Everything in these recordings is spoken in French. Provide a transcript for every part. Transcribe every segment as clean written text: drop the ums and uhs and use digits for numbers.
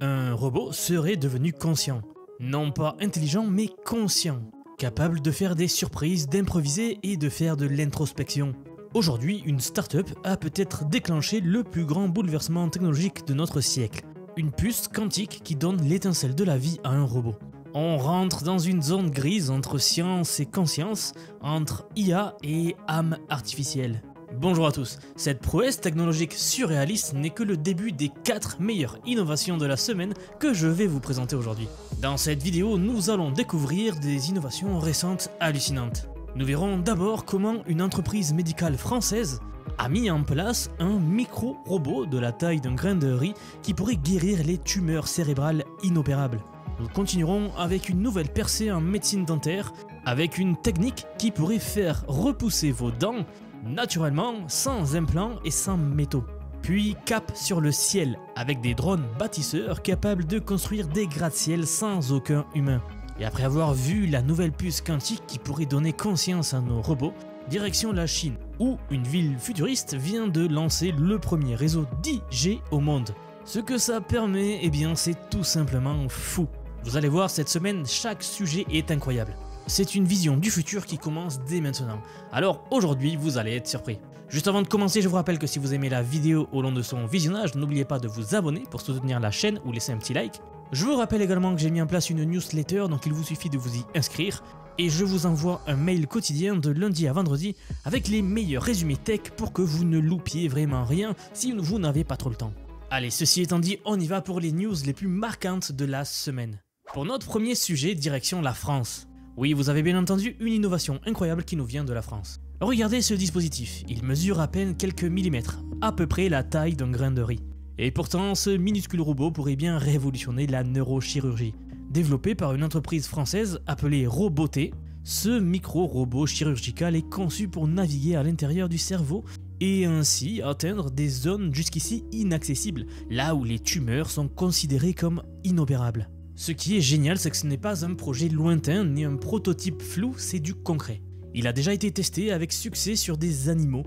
Un robot serait devenu conscient. Non pas intelligent, mais conscient. Capable de faire des surprises, d'improviser et de faire de l'introspection. Aujourd'hui, une start-up a peut-être déclenché le plus grand bouleversement technologique de notre siècle. Une puce quantique qui donne l'étincelle de la vie à un robot. On rentre dans une zone grise entre science et conscience, entre IA et âme artificielle. Bonjour à tous, cette prouesse technologique surréaliste n'est que le début des 4 meilleures innovations de la semaine que je vais vous présenter aujourd'hui. Dans cette vidéo, nous allons découvrir des innovations récentes hallucinantes. Nous verrons d'abord comment une entreprise médicale française a mis en place un micro-robot de la taille d'un grain de riz qui pourrait guérir les tumeurs cérébrales inopérables. Nous continuerons avec une nouvelle percée en médecine dentaire, avec une technique qui pourrait faire repousser vos dents naturellement, sans implants et sans métaux. Puis cap sur le ciel, avec des drones bâtisseurs capables de construire des gratte-ciel sans aucun humain. Et après avoir vu la nouvelle puce quantique qui pourrait donner conscience à nos robots, direction la Chine, où une ville futuriste vient de lancer le premier réseau 10G au monde. Ce que ça permet, eh bien c'est tout simplement fou. Vous allez voir, cette semaine, chaque sujet est incroyable. C'est une vision du futur qui commence dès maintenant. Alors aujourd'hui, vous allez être surpris. Juste avant de commencer, je vous rappelle que si vous aimez la vidéo au long de son visionnage, n'oubliez pas de vous abonner pour soutenir la chaîne ou laisser un petit like. Je vous rappelle également que j'ai mis en place une newsletter, donc il vous suffit de vous y inscrire. Et je vous envoie un mail quotidien de lundi à vendredi avec les meilleurs résumés tech pour que vous ne loupiez vraiment rien si vous n'avez pas trop le temps. Allez, ceci étant dit, on y va pour les news les plus marquantes de la semaine. Pour notre premier sujet, direction la France. Oui, vous avez bien entendu une innovation incroyable qui nous vient de la France. Regardez ce dispositif, il mesure à peine quelques millimètres, à peu près la taille d'un grain de riz. Et pourtant, ce minuscule robot pourrait bien révolutionner la neurochirurgie. Développé par une entreprise française appelée Roboté, ce micro-robot chirurgical est conçu pour naviguer à l'intérieur du cerveau et ainsi atteindre des zones jusqu'ici inaccessibles, là où les tumeurs sont considérées comme inopérables. Ce qui est génial, c'est que ce n'est pas un projet lointain ni un prototype flou, c'est du concret. Il a déjà été testé avec succès sur des animaux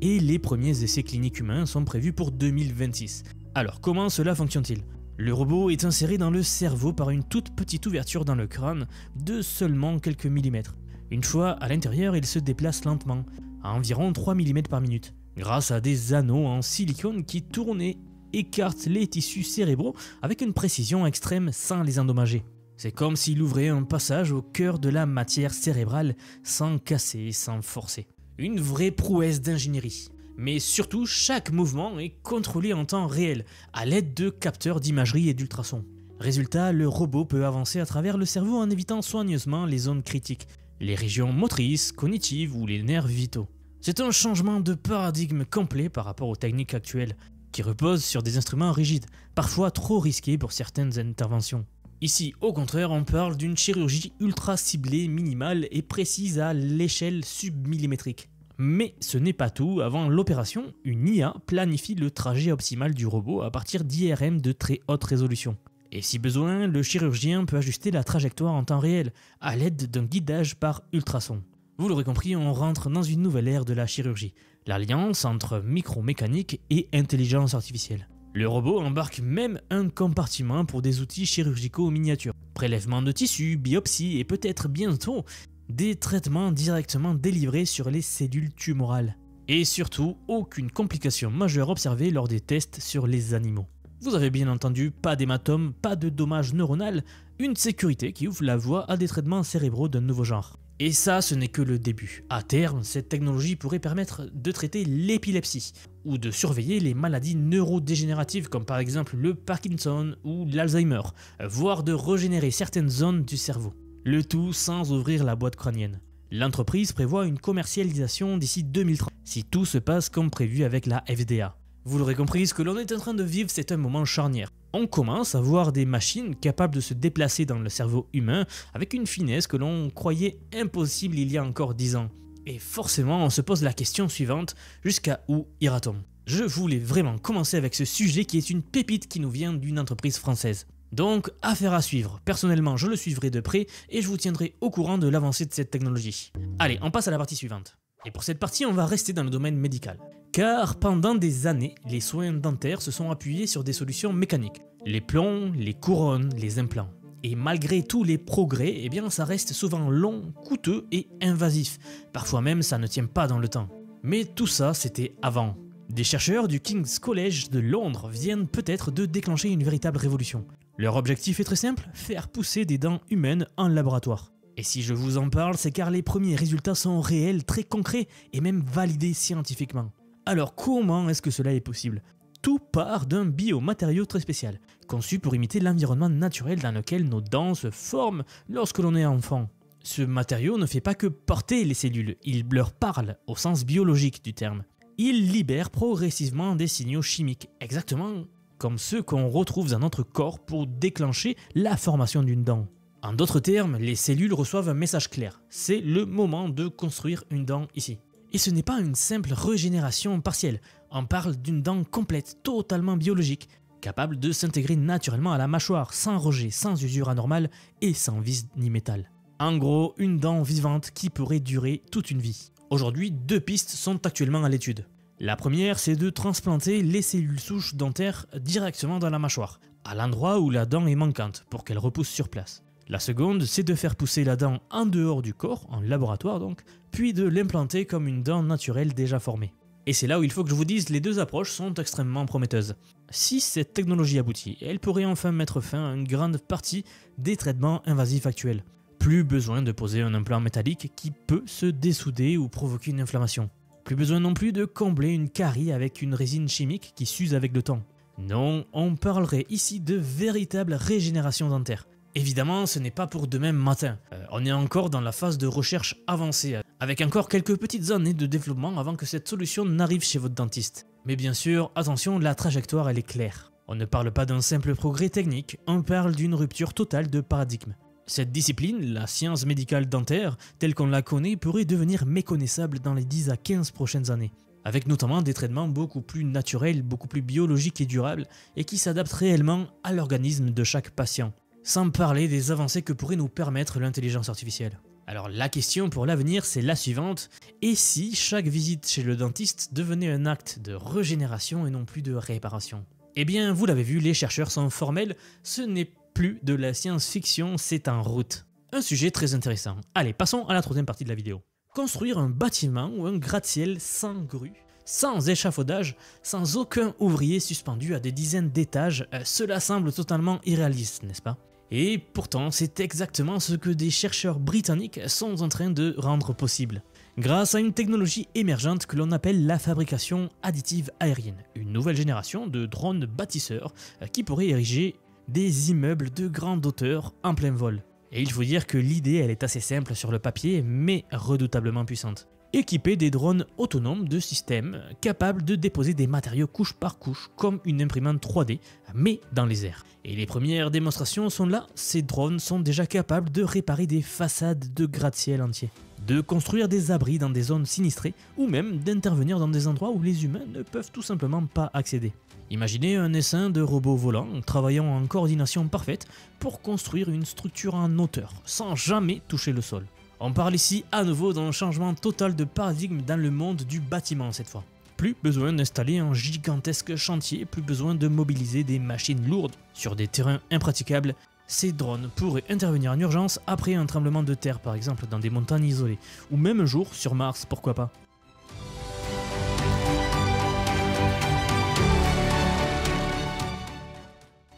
et les premiers essais cliniques humains sont prévus pour 2026. Alors comment cela fonctionne-t-il ? Le robot est inséré dans le cerveau par une toute petite ouverture dans le crâne de seulement quelques millimètres. Une fois à l'intérieur, il se déplace lentement, à environ 3 mm par minute, grâce à des anneaux en silicone qui tournent et écartent les tissus cérébraux avec une précision extrême sans les endommager. C'est comme s'il ouvrait un passage au cœur de la matière cérébrale sans casser, sans forcer. Une vraie prouesse d'ingénierie. Mais surtout, chaque mouvement est contrôlé en temps réel, à l'aide de capteurs d'imagerie et d'ultrasons. Résultat, le robot peut avancer à travers le cerveau en évitant soigneusement les zones critiques, les régions motrices, cognitives ou les nerfs vitaux. C'est un changement de paradigme complet par rapport aux techniques actuelles, qui reposent sur des instruments rigides, parfois trop risqués pour certaines interventions. Ici, au contraire, on parle d'une chirurgie ultra ciblée, minimale et précise à l'échelle submillimétrique. Mais ce n'est pas tout, avant l'opération, une IA planifie le trajet optimal du robot à partir d'IRM de très haute résolution. Et si besoin, le chirurgien peut ajuster la trajectoire en temps réel, à l'aide d'un guidage par ultrason. Vous l'aurez compris, on rentre dans une nouvelle ère de la chirurgie, l'alliance entre micromécanique et intelligence artificielle. Le robot embarque même un compartiment pour des outils chirurgicaux miniatures, prélèvement de tissus, biopsie et peut-être bientôt des traitements directement délivrés sur les cellules tumorales. Et surtout, aucune complication majeure observée lors des tests sur les animaux. Vous avez bien entendu, pas d'hématome, pas de dommage neuronal, une sécurité qui ouvre la voie à des traitements cérébraux d'un nouveau genre. Et ça, ce n'est que le début. À terme, cette technologie pourrait permettre de traiter l'épilepsie ou de surveiller les maladies neurodégénératives comme par exemple le Parkinson ou l'Alzheimer, voire de régénérer certaines zones du cerveau. Le tout sans ouvrir la boîte crânienne. L'entreprise prévoit une commercialisation d'ici 2030, si tout se passe comme prévu avec la FDA. Vous l'aurez compris, ce que l'on est en train de vivre, c'est un moment charnière. On commence à voir des machines capables de se déplacer dans le cerveau humain avec une finesse que l'on croyait impossible il y a encore 10 ans. Et forcément, on se pose la question suivante, jusqu'à où ira-t-on ? Je voulais vraiment commencer avec ce sujet qui est une pépite qui nous vient d'une entreprise française. Donc, affaire à suivre. Personnellement, je le suivrai de près et je vous tiendrai au courant de l'avancée de cette technologie. Allez, on passe à la partie suivante. Et pour cette partie, on va rester dans le domaine médical. Car pendant des années, les soins dentaires se sont appuyés sur des solutions mécaniques. Les plombs, les couronnes, les implants. Et malgré tous les progrès, eh bien ça reste souvent long, coûteux et invasif. Parfois même ça ne tient pas dans le temps. Mais tout ça c'était avant. Des chercheurs du King's College de Londres viennent peut-être de déclencher une véritable révolution. Leur objectif est très simple, faire pousser des dents humaines en laboratoire. Et si je vous en parle, c'est car les premiers résultats sont réels, très concrets et même validés scientifiquement. Alors comment est-ce que cela est possible? Tout part d'un biomatériau très spécial, conçu pour imiter l'environnement naturel dans lequel nos dents se forment lorsque l'on est enfant. Ce matériau ne fait pas que porter les cellules, il leur parle au sens biologique du terme. Il libère progressivement des signaux chimiques, exactement comme ceux qu'on retrouve dans notre corps pour déclencher la formation d'une dent. En d'autres termes, les cellules reçoivent un message clair, c'est le moment de construire une dent ici. Et ce n'est pas une simple régénération partielle, on parle d'une dent complète, totalement biologique, capable de s'intégrer naturellement à la mâchoire, sans rejet, sans usure anormale et sans vis ni métal. En gros, une dent vivante qui pourrait durer toute une vie. Aujourd'hui, 2 pistes sont actuellement à l'étude. La première, c'est de transplanter les cellules souches dentaires directement dans la mâchoire, à l'endroit où la dent est manquante, pour qu'elle repousse sur place. La seconde, c'est de faire pousser la dent en dehors du corps, en laboratoire donc, puis de l'implanter comme une dent naturelle déjà formée. Et c'est là où il faut que je vous dise, les 2 approches sont extrêmement prometteuses. Si cette technologie aboutit, elle pourrait enfin mettre fin à une grande partie des traitements invasifs actuels. Plus besoin de poser un implant métallique qui peut se dessouder ou provoquer une inflammation. Plus besoin non plus de combler une carie avec une résine chimique qui s'use avec le temps. Non, on parlerait ici de véritable régénération dentaire. Évidemment, ce n'est pas pour demain matin. On est encore dans la phase de recherche avancée, avec encore quelques petites années de développement avant que cette solution n'arrive chez votre dentiste. Mais bien sûr, attention, la trajectoire elle est claire. On ne parle pas d'un simple progrès technique, on parle d'une rupture totale de paradigme. Cette discipline, la science médicale dentaire, telle qu'on la connaît, pourrait devenir méconnaissable dans les 10 à 15 prochaines années. Avec notamment des traitements beaucoup plus naturels, beaucoup plus biologiques et durables, et qui s'adaptent réellement à l'organisme de chaque patient. Sans parler des avancées que pourrait nous permettre l'intelligence artificielle. Alors la question pour l'avenir c'est la suivante, et si chaque visite chez le dentiste devenait un acte de régénération et non plus de réparation? Eh bien vous l'avez vu, les chercheurs sont formels, ce n'est plus de la science-fiction, c'est en route. Un sujet très intéressant. Allez, passons à la 3e partie de la vidéo. Construire un bâtiment ou un gratte-ciel sans grue, sans échafaudage, sans aucun ouvrier suspendu à des dizaines d'étages, cela semble totalement irréaliste, n'est-ce pas? Et pourtant, c'est exactement ce que des chercheurs britanniques sont en train de rendre possible. Grâce à une technologie émergente que l'on appelle la fabrication additive aérienne, une nouvelle génération de drones bâtisseurs qui pourraient ériger des immeubles de grande hauteur en plein vol. Et il faut dire que l'idée elle est assez simple sur le papier, mais redoutablement puissante. Équipés des drones autonomes de systèmes capables de déposer des matériaux couche par couche comme une imprimante 3D, mais dans les airs. Et les premières démonstrations sont là, ces drones sont déjà capables de réparer des façades de gratte-ciel entiers, de construire des abris dans des zones sinistrées ou même d'intervenir dans des endroits où les humains ne peuvent tout simplement pas accéder. Imaginez un essaim de robots volants travaillant en coordination parfaite pour construire une structure en hauteur, sans jamais toucher le sol. On parle ici à nouveau d'un changement total de paradigme dans le monde du bâtiment cette fois. Plus besoin d'installer un gigantesque chantier, plus besoin de mobiliser des machines lourdes sur des terrains impraticables. Ces drones pourraient intervenir en urgence après un tremblement de terre par exemple dans des montagnes isolées, ou même un jour sur Mars, pourquoi pas.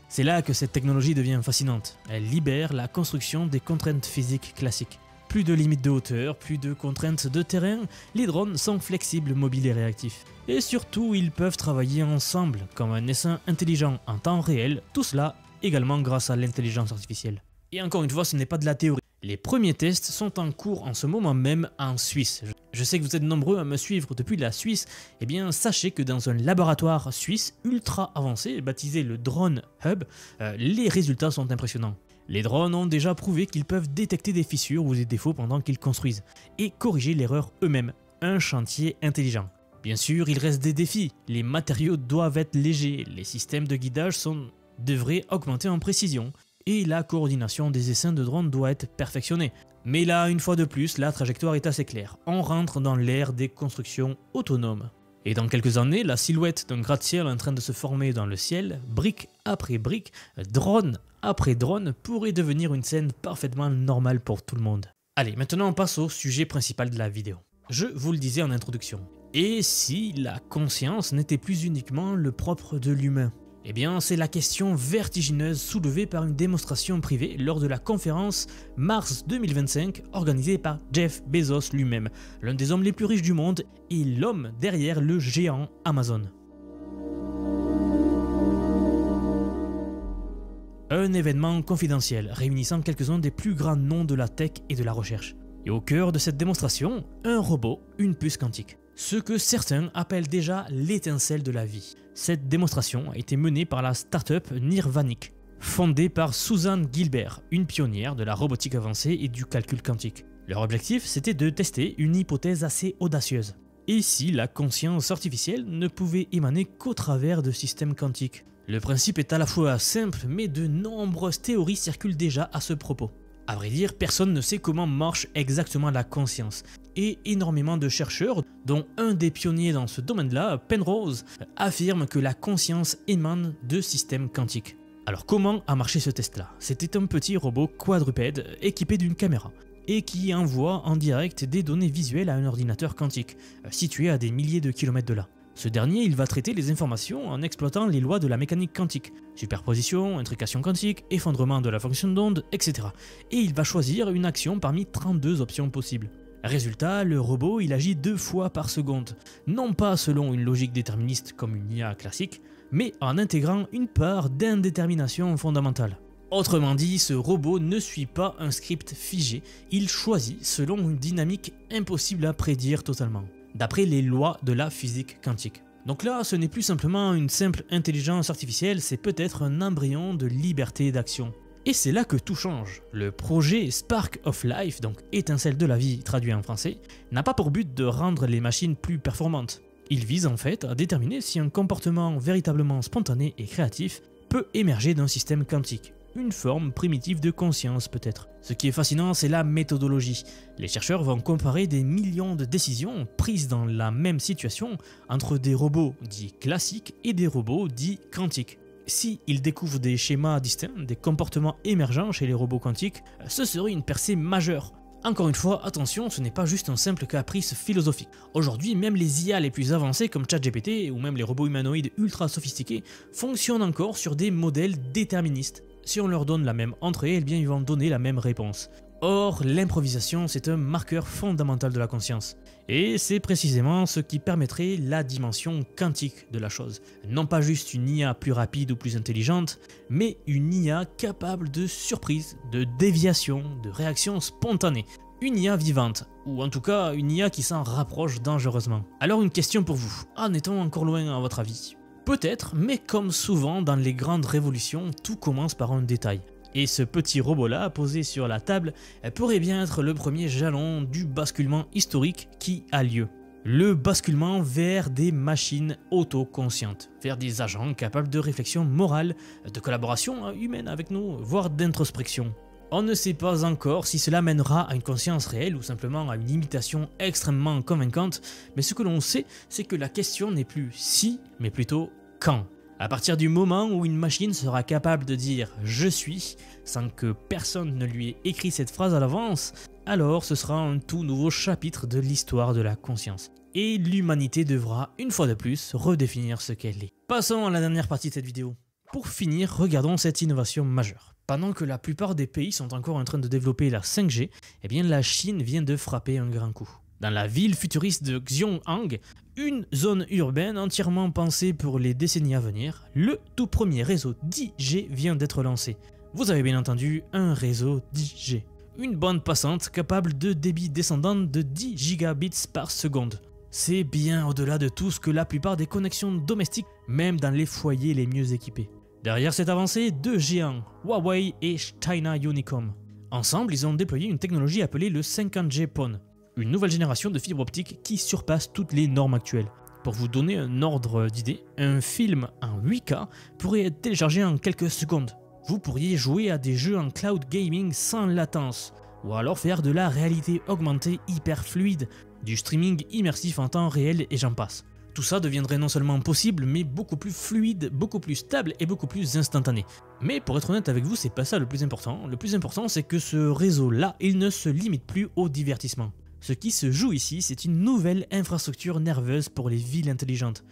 C'est là que cette technologie devient fascinante. Elle libère la construction des contraintes physiques classiques. Plus de limites de hauteur, plus de contraintes de terrain, les drones sont flexibles, mobiles et réactifs. Et surtout, ils peuvent travailler ensemble, comme un essaim intelligent en temps réel, tout cela également grâce à l'intelligence artificielle. Et encore une fois, ce n'est pas de la théorie. Les premiers tests sont en cours en ce moment même en Suisse. Je sais que vous êtes nombreux à me suivre depuis la Suisse, eh bien sachez que dans un laboratoire suisse ultra avancé, baptisé le Drone Hub, les résultats sont impressionnants. Les drones ont déjà prouvé qu'ils peuvent détecter des fissures ou des défauts pendant qu'ils construisent, et corriger l'erreur eux-mêmes, un chantier intelligent. Bien sûr, il reste des défis, les matériaux doivent être légers, les systèmes de guidage devraient augmenter en précision, et la coordination des essaims de drones doit être perfectionnée. Mais là, une fois de plus, la trajectoire est assez claire, on rentre dans l'ère des constructions autonomes. Et dans quelques années, la silhouette d'un gratte-ciel en train de se former dans le ciel, brique après brique, drone après drone, pourrait devenir une scène parfaitement normale pour tout le monde. Allez, maintenant on passe au sujet principal de la vidéo. Je vous le disais en introduction. Et si la conscience n'était plus uniquement le propre de l'humain? Eh bien, c'est la question vertigineuse soulevée par une démonstration privée lors de la conférence Mars 2025 organisée par Jeff Bezos lui-même, l'un des hommes les plus riches du monde et l'homme derrière le géant Amazon. Un événement confidentiel réunissant quelques-uns des plus grands noms de la tech et de la recherche. Et au cœur de cette démonstration, un robot, une puce quantique. Ce que certains appellent déjà l'étincelle de la vie. Cette démonstration a été menée par la start-up Nirvanic, fondée par Susan Gilbert, une pionnière de la robotique avancée et du calcul quantique. Leur objectif, c'était de tester une hypothèse assez audacieuse. Et si la conscience artificielle ne pouvait émaner qu'au travers de systèmes quantiques? Le principe est à la fois simple, mais de nombreuses théories circulent déjà à ce propos. À vrai dire, personne ne sait comment marche exactement la conscience. Et énormément de chercheurs, dont un des pionniers dans ce domaine-là, Penrose, affirment que la conscience émane de systèmes quantiques. Alors comment a marché ce test-là? C'était un petit robot quadrupède équipé d'une caméra et qui envoie en direct des données visuelles à un ordinateur quantique, situé à des milliers de kilomètres de là. Ce dernier, il va traiter les informations en exploitant les lois de la mécanique quantique, superposition, intrication quantique, effondrement de la fonction d'onde, etc. Et il va choisir une action parmi 32 options possibles. Résultat, le robot il agit 2 fois par seconde, non pas selon une logique déterministe comme une IA classique, mais en intégrant une part d'indétermination fondamentale. Autrement dit, ce robot ne suit pas un script figé, il choisit selon une dynamique impossible à prédire totalement, d'après les lois de la physique quantique. Donc là, ce n'est plus simplement une simple intelligence artificielle, c'est peut-être un embryon de liberté d'action. Et c'est là que tout change. Le projet Spark of Life, donc étincelle de la vie traduit en français, n'a pas pour but de rendre les machines plus performantes. Il vise en fait à déterminer si un comportement véritablement spontané et créatif peut émerger d'un système quantique. Une forme primitive de conscience peut-être. Ce qui est fascinant, c'est la méthodologie. Les chercheurs vont comparer des millions de décisions prises dans la même situation entre des robots dits classiques et des robots dits quantiques. Si ils découvrent des schémas distincts, des comportements émergents chez les robots quantiques, ce serait une percée majeure. Encore une fois, attention, ce n'est pas juste un simple caprice philosophique. Aujourd'hui, même les IA les plus avancées comme ChatGPT ou même les robots humanoïdes ultra sophistiqués fonctionnent encore sur des modèles déterministes. Si on leur donne la même entrée, eh bien ils vont donner la même réponse. Or, l'improvisation, c'est un marqueur fondamental de la conscience. Et c'est précisément ce qui permettrait la dimension quantique de la chose. Non pas juste une IA plus rapide ou plus intelligente, mais une IA capable de surprise, de déviation, de réaction spontanée. Une IA vivante, ou en tout cas une IA qui s'en rapproche dangereusement. Alors une question pour vous, en est-on encore loin à votre avis? Peut-être, mais comme souvent dans les grandes révolutions, tout commence par un détail. Et ce petit robot-là, posé sur la table, pourrait bien être le premier jalon du basculement historique qui a lieu. Le basculement vers des machines autoconscientes, vers des agents capables de réflexion morale, de collaboration humaine avec nous, voire d'introspection. On ne sait pas encore si cela mènera à une conscience réelle ou simplement à une imitation extrêmement convaincante, mais ce que l'on sait, c'est que la question n'est plus si, mais plutôt quand. À partir du moment où une machine sera capable de dire « je suis » sans que personne ne lui ait écrit cette phrase à l'avance, alors ce sera un tout nouveau chapitre de l'histoire de la conscience. Et l'humanité devra, une fois de plus, redéfinir ce qu'elle est. Passons à la dernière partie de cette vidéo. Pour finir, regardons cette innovation majeure. Pendant que la plupart des pays sont encore en train de développer la 5G, eh bien la Chine vient de frapper un grand coup. Dans la ville futuriste de Xiong'an, une zone urbaine entièrement pensée pour les décennies à venir, le tout premier réseau 10G vient d'être lancé. Vous avez bien entendu un réseau 10G. Une bande passante capable de débit descendant de 10 gigabits par seconde. C'est bien au-delà de tout ce que la plupart des connexions domestiques, même dans les foyers les mieux équipés. Derrière cette avancée, deux géants, Huawei et China Unicom. Ensemble, ils ont déployé une technologie appelée le 50G PON. Une nouvelle génération de fibres optiques qui surpasse toutes les normes actuelles. Pour vous donner un ordre d'idée, un film en 8K pourrait être téléchargé en quelques secondes. Vous pourriez jouer à des jeux en cloud gaming sans latence, ou alors faire de la réalité augmentée hyper fluide, du streaming immersif en temps réel et j'en passe. Tout ça deviendrait non seulement possible, mais beaucoup plus fluide, beaucoup plus stable et beaucoup plus instantané. Mais pour être honnête avec vous, c'est pas ça le plus important. Le plus important, c'est que ce réseau-là, il ne se limite plus au divertissement. Ce qui se joue ici, c'est une nouvelle infrastructure nerveuse pour les villes intelligentes.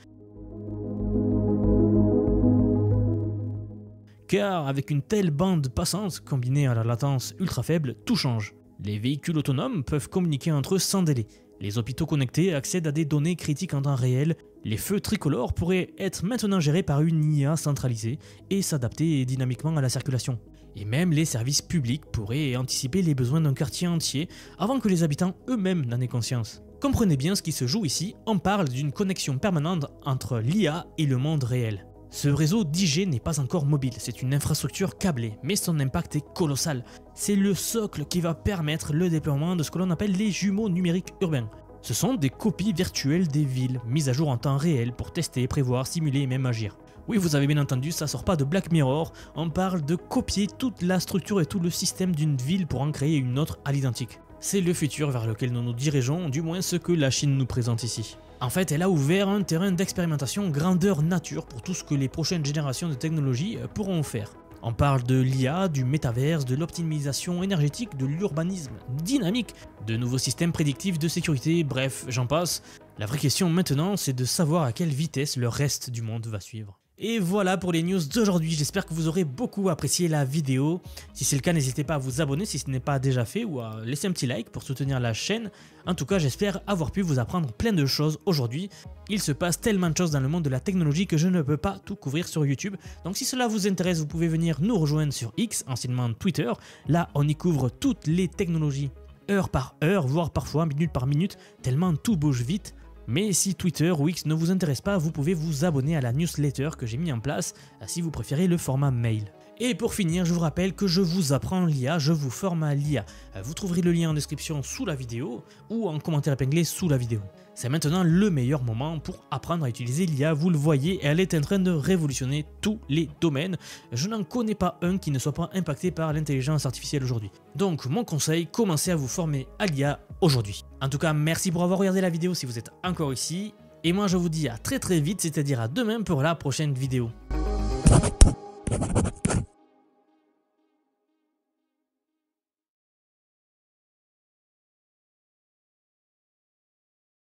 Car avec une telle bande passante, combinée à la latence ultra faible, tout change. Les véhicules autonomes peuvent communiquer entre eux sans délai. Les hôpitaux connectés accèdent à des données critiques en temps réel. Les feux tricolores pourraient être maintenant gérés par une IA centralisée et s'adapter dynamiquement à la circulation. Et même les services publics pourraient anticiper les besoins d'un quartier entier avant que les habitants eux-mêmes n'en aient conscience. Comprenez bien ce qui se joue ici, on parle d'une connexion permanente entre l'IA et le monde réel. Ce réseau 10G n'est pas encore mobile, c'est une infrastructure câblée, mais son impact est colossal. C'est le socle qui va permettre le déploiement de ce que l'on appelle les jumeaux numériques urbains. Ce sont des copies virtuelles des villes, mises à jour en temps réel pour tester, prévoir, simuler et même agir. Oui, vous avez bien entendu, ça sort pas de Black Mirror, on parle de copier toute la structure et tout le système d'une ville pour en créer une autre à l'identique. C'est le futur vers lequel nous nous dirigeons, du moins ce que la Chine nous présente ici. En fait, elle a ouvert un terrain d'expérimentation grandeur nature pour tout ce que les prochaines générations de technologies pourront faire. On parle de l'IA, du métaverse, de l'optimisation énergétique, de l'urbanisme dynamique, de nouveaux systèmes prédictifs de sécurité, bref, j'en passe. La vraie question maintenant, c'est de savoir à quelle vitesse le reste du monde va suivre. Et voilà pour les news d'aujourd'hui, j'espère que vous aurez beaucoup apprécié la vidéo. Si c'est le cas, n'hésitez pas à vous abonner si ce n'est pas déjà fait ou à laisser un petit like pour soutenir la chaîne. En tout cas, j'espère avoir pu vous apprendre plein de choses aujourd'hui. Il se passe tellement de choses dans le monde de la technologie que je ne peux pas tout couvrir sur YouTube. Donc si cela vous intéresse, vous pouvez venir nous rejoindre sur X, anciennement Twitter. Là, on y couvre toutes les technologies, heure par heure, voire parfois minute par minute, tellement tout bouge vite. Mais si Twitter ou X ne vous intéresse pas, vous pouvez vous abonner à la newsletter que j'ai mis en place, si vous préférez le format mail. Et pour finir, je vous rappelle que je vous apprends l'IA, je vous forme à l'IA. Vous trouverez le lien en description sous la vidéo ou en commentaire épinglé sous la vidéo. C'est maintenant le meilleur moment pour apprendre à utiliser l'IA, vous le voyez, elle est en train de révolutionner tous les domaines. Je n'en connais pas un qui ne soit pas impacté par l'intelligence artificielle aujourd'hui. Donc mon conseil, commencez à vous former à l'IA aujourd'hui. En tout cas, merci pour avoir regardé la vidéo si vous êtes encore ici. Et moi je vous dis à très vite, c'est-à-dire à demain pour la prochaine vidéo.